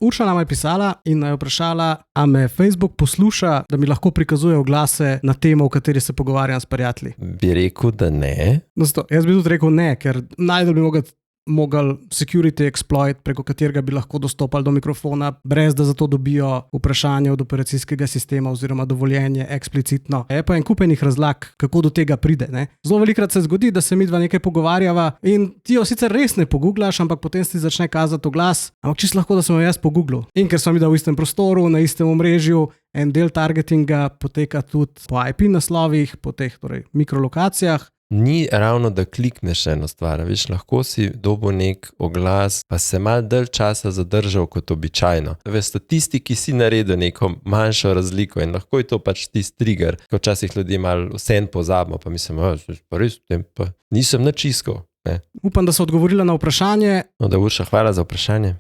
Urša nama je pisala in naj vprašala, a me Facebook posluša, da mi lahko prikazuje oglase na temo, o kateri se pogovarjam s prijatelji. Bi rekel, da ne. No, jaz bi tudi rekel ne, ker najbolj bi mogel security exploit, preko katerega bi lahko dostopali do mikrofona, brez da za to dobijo vprašanje od operacijskega sistema oziroma dovoljenje eksplicitno. Je pa en kupenih razlag, kako do tega pride. Ne? Zelo velikrat se zgodi, da se midva nekaj pogovarjava in ti jo sicer res ne pogooglaš, ampak potem si začne kazati oglas, ampak čisto lahko, da sem jo jaz pogooglu. In ker sem videl v istem prostoru, na istem omrežju, en del targetinga poteka tudi po IP naslovih, po teh mikrolokacijah. Ni ravno, da klikneš eno stvar, veš, lahko si dobil nek oglas, pa se malo dalj časa zadržal kot običajno. Veš, tisti, ki si naredil neko manjšo razliko in lahko je to pač tisti trigger, ko včasih ljudi malo vsem pozabimo, pa mislim, pa res, pa nisem nič iskal. Upam, da so odgovorila na vprašanje. No, da Urša, hvala za vprašanje.